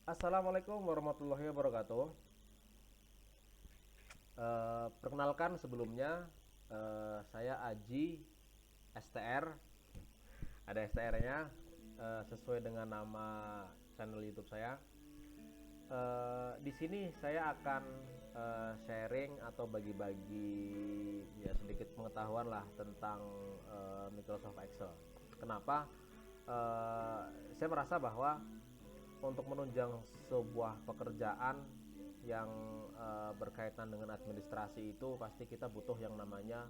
Assalamualaikum warahmatullahi wabarakatuh. Perkenalkan sebelumnya, saya Aji STR. Ada STR-nya sesuai dengan nama channel YouTube saya. Di sini saya akan sharing atau bagi-bagi ya sedikit pengetahuan lah tentang Microsoft Excel. Kenapa? Saya merasa bahwa untuk menunjang sebuah pekerjaan yang berkaitan dengan administrasi itu pasti kita butuh yang namanya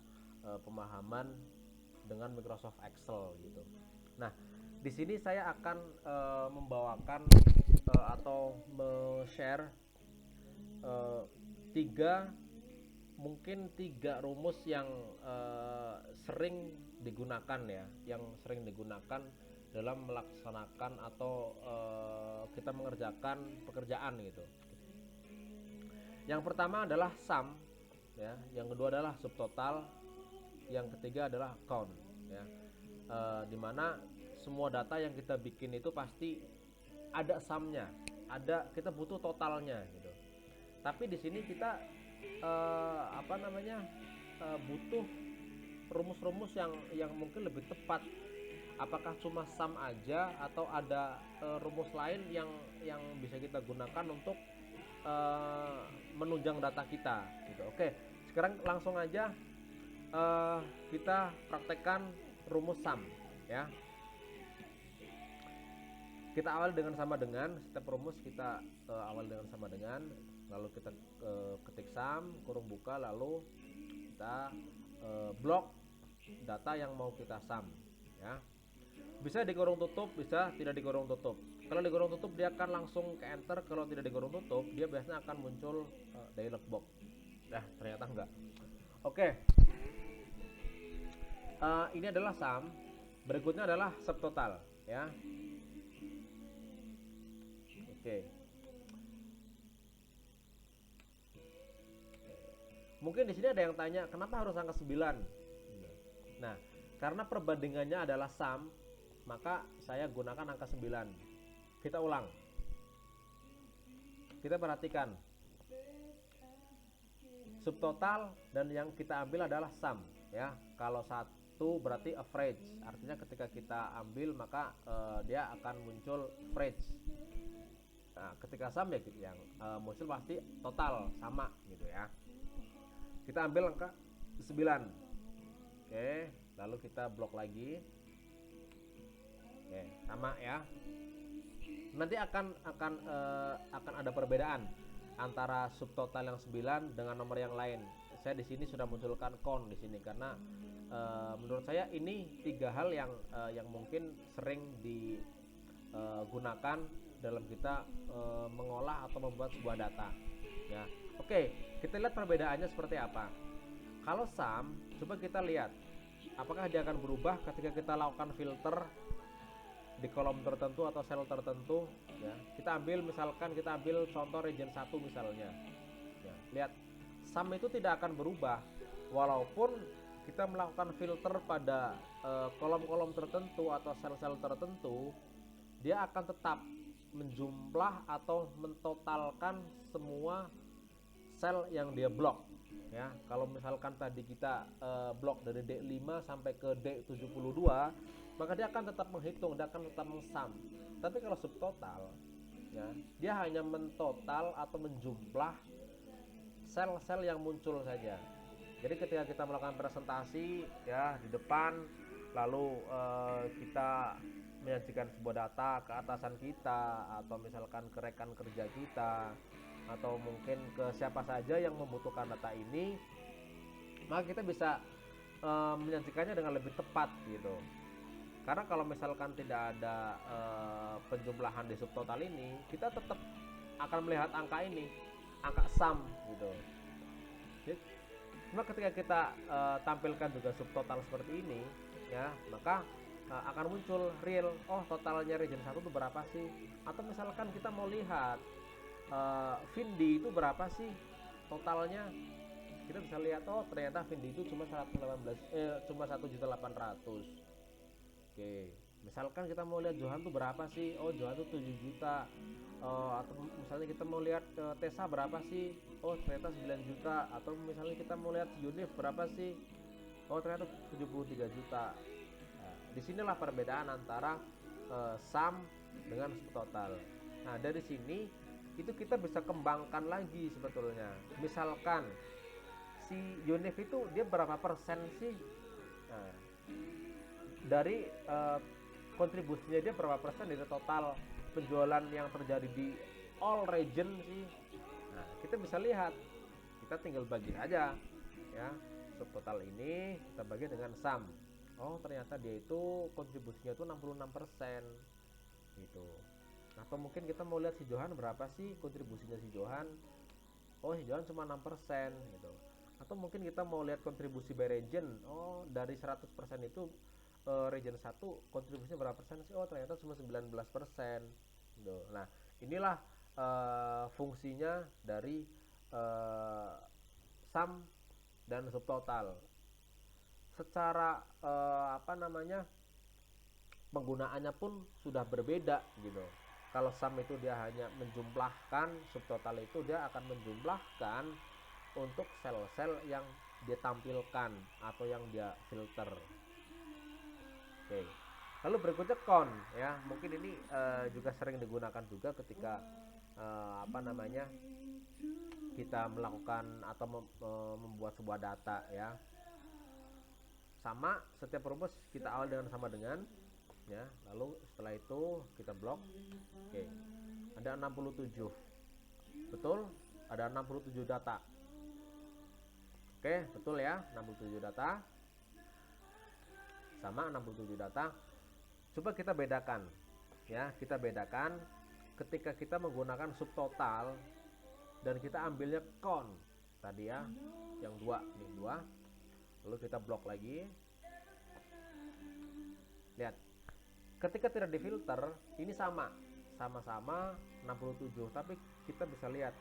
pemahaman dengan Microsoft Excel gitu. Nah, di sini saya akan membawakan atau share uh, tiga mungkin tiga rumus yang sering digunakan ya, yang sering digunakan dalam melaksanakan atau kita mengerjakan pekerjaan gitu. Yang pertama adalah sum, ya. Yang kedua adalah subtotal. Yang ketiga adalah count, ya. Dimana semua data yang kita bikin itu pasti ada sumnya, ada kita butuh totalnya gitu. Tapi di sini kita butuh rumus-rumus yang mungkin lebih tepat. Apakah cuma sum aja atau ada rumus lain yang bisa kita gunakan untuk menunjang data kita gitu. Oke, sekarang langsung aja kita praktekkan rumus sum ya. Kita awal dengan sama dengan, setiap rumus kita awal dengan sama dengan, lalu kita ketik sum kurung buka, lalu kita blok data yang mau kita sum ya. Bisa dikurung tutup, bisa tidak dikurung tutup. Kalau dikurung tutup dia akan langsung ke enter, kalau tidak dikurung tutup dia biasanya akan muncul dialog box. Nah, ternyata enggak. Oke. Ini adalah sum. Berikutnya adalah subtotal ya. Oke. Mungkin di sini ada yang tanya, kenapa harus angka 9? Nah, karena perbandingannya adalah sum, maka saya gunakan angka 9. Kita ulang. Kita perhatikan. Subtotal dan yang kita ambil adalah sum ya. Kalau satu berarti average, artinya ketika kita ambil maka dia akan muncul average. Nah, ketika sum ya yang muncul pasti total sama gitu ya. Kita ambil angka 9. Oke, lalu kita blok lagi. Oke, sama ya. Nanti akan ada perbedaan antara subtotal yang 9 dengan nomor yang lain. Saya di sini sudah munculkan count di sini karena menurut saya ini tiga hal yang mungkin sering digunakan dalam kita mengolah atau membuat sebuah data. Ya, oke, kita lihat perbedaannya seperti apa. Kalau sum, coba kita lihat apakah dia akan berubah ketika kita lakukan filter di kolom tertentu atau sel tertentu ya. Kita ambil contoh region 1 misalnya ya, lihat sum itu tidak akan berubah walaupun kita melakukan filter pada kolom-kolom tertentu atau sel-sel tertentu, dia akan tetap menjumlah atau mentotalkan semua sel yang dia blok ya. Kalau misalkan tadi kita blok dari D5 sampai ke D72, maka dia akan tetap menghitung, dia akan tetap mengsum. Tapi kalau subtotal ya, dia hanya mentotal atau menjumlah sel-sel yang muncul saja. Jadi ketika kita melakukan presentasi ya di depan, lalu kita menyajikan sebuah data ke atasan kita atau misalkan ke rekan kerja kita atau mungkin ke siapa saja yang membutuhkan data ini, maka kita bisa menyajikannya dengan lebih tepat gitu. Karena kalau misalkan tidak ada penjumlahan di subtotal ini, kita tetap akan melihat angka ini, angka sum gitu. Cuma ketika kita tampilkan juga subtotal seperti ini, ya, maka akan muncul real. Oh, totalnya region 1 itu berapa sih? Atau misalkan kita mau lihat Vindi itu berapa sih totalnya? Kita bisa lihat, oh ternyata Vindi itu cuma 118 cuma 1.800.000. Oke. Misalkan kita mau lihat Johan tuh berapa sih? Oh, Johan tuh 7 juta. Atau misalnya kita mau lihat Tesa berapa sih? Oh, ternyata 9 juta. Atau misalnya kita mau lihat Unif berapa sih? Oh, ternyata 73 juta. Nah, disinilah perbedaan antara sum dengan subtotal. Nah, dari sini itu kita bisa kembangkan lagi sebetulnya. Misalkan si Unif itu dia berapa persen sih? Nah, dari kontribusinya dia berapa persen dari total penjualan yang terjadi di all region sih. Nah, kita bisa lihat, kita tinggal bagi aja ya, subtotal ini kita bagi dengan sum. Oh, ternyata dia itu kontribusinya itu 66% gitu. Atau mungkin kita mau lihat si Johan berapa sih kontribusinya si Johan. Oh, si Johan cuma 6% gitu. Atau mungkin kita mau lihat kontribusi by region. Oh, dari 100% itu region 1 kontribusinya berapa persen sih? Oh, ternyata cuma 19% gitu. Nah, inilah fungsinya dari sum dan subtotal. Secara penggunaannya pun sudah berbeda gitu. Kalau sum itu dia hanya menjumlahkan, subtotal itu dia akan menjumlahkan untuk sel-sel yang dia tampilkan atau yang dia filter. Oke. Lalu berikutnya count ya. Mungkin ini juga sering digunakan juga ketika kita melakukan atau membuat sebuah data ya. Sama, setiap rumus kita awal dengan sama dengan ya. Lalu setelah itu kita blok. Oke. Ada 67. Betul? Ada 67 data. Oke, betul ya, 67 data. Sama 67 data. Coba kita bedakan ya, kita bedakan ketika kita menggunakan subtotal dan kita ambilnya count tadi ya, yang dua, ini dua. Lalu kita blok lagi. Lihat, ketika tidak difilter ini sama-sama 67, tapi kita bisa lihat,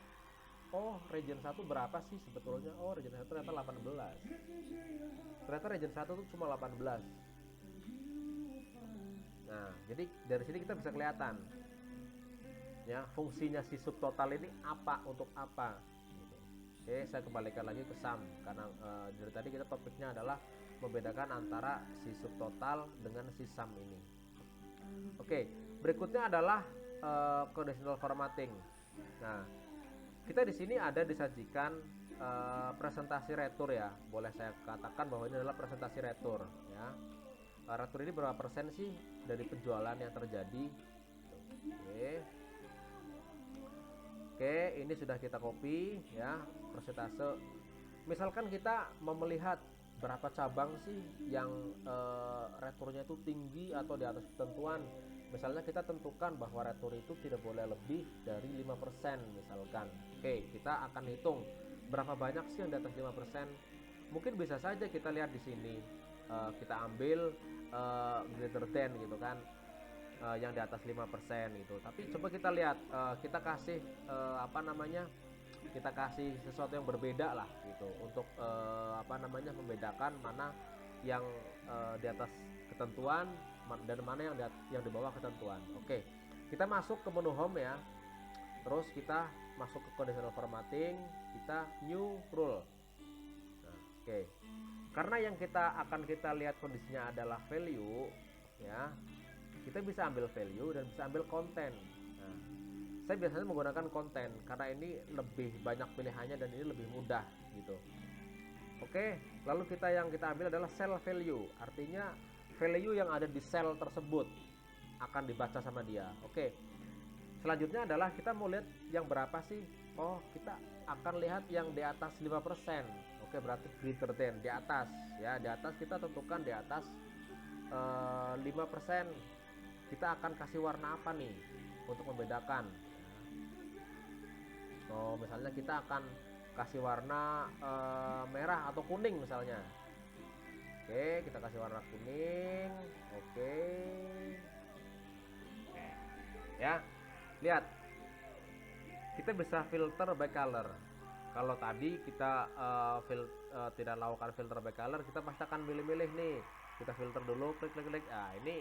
oh region 1 berapa sih sebetulnya? Oh, region 1 ternyata 18. Ternyata region 1 itu cuma 18. Nah, jadi dari sini kita bisa kelihatan ya, fungsinya si subtotal ini apa, untuk apa gitu. Oke, saya kembalikan lagi ke sum karena dari tadi kita topiknya adalah membedakan antara si subtotal dengan si sum ini. Oke, berikutnya adalah conditional formatting. Nah, kita di sini ada disajikan presentasi retur ya. Boleh saya katakan bahwa ini adalah presentasi retur ya. Retur ini berapa persen sih dari penjualan yang terjadi? Oke, ini sudah kita copy ya, persentase. Misalkan kita mau melihat berapa cabang sih yang returnya itu tinggi atau di atas ketentuan. Misalnya kita tentukan bahwa retur itu tidak boleh lebih dari 5% misalkan. Oke, kita akan hitung berapa banyak sih yang di atas 5%. Mungkin bisa saja kita lihat di sini, kita ambil greater than gitu kan, yang di atas 5% gitu. Tapi coba kita lihat, kita kasih kita kasih sesuatu yang berbeda lah gitu, untuk membedakan mana yang di atas ketentuan dan mana yang di bawah ketentuan. Oke, kita masuk ke menu home ya, terus kita masuk ke conditional formatting, kita new rule. Nah, oke, karena yang kita lihat kondisinya adalah value ya, kita bisa ambil value dan bisa ambil konten. Nah, saya biasanya menggunakan konten karena ini lebih banyak pilihannya dan ini lebih mudah gitu. Oke, lalu yang kita ambil adalah cell value, artinya value yang ada di sel tersebut akan dibaca sama dia. Oke, selanjutnya adalah kita mau lihat yang berapa sih. Oh, kita akan lihat yang di atas 5%. Oke, berarti greater than, di atas ya, di atas kita tentukan di atas 5%. Kita akan kasih warna apa nih untuk membedakan. Oh, misalnya kita akan kasih warna merah atau kuning misalnya. Oke, kita kasih warna kuning. Oke. Ya, lihat, kita bisa filter by color. Kalau tadi kita tidak lakukan filter by color, kita pasti akan milih-milih nih. Kita filter dulu, klik. Nah, ini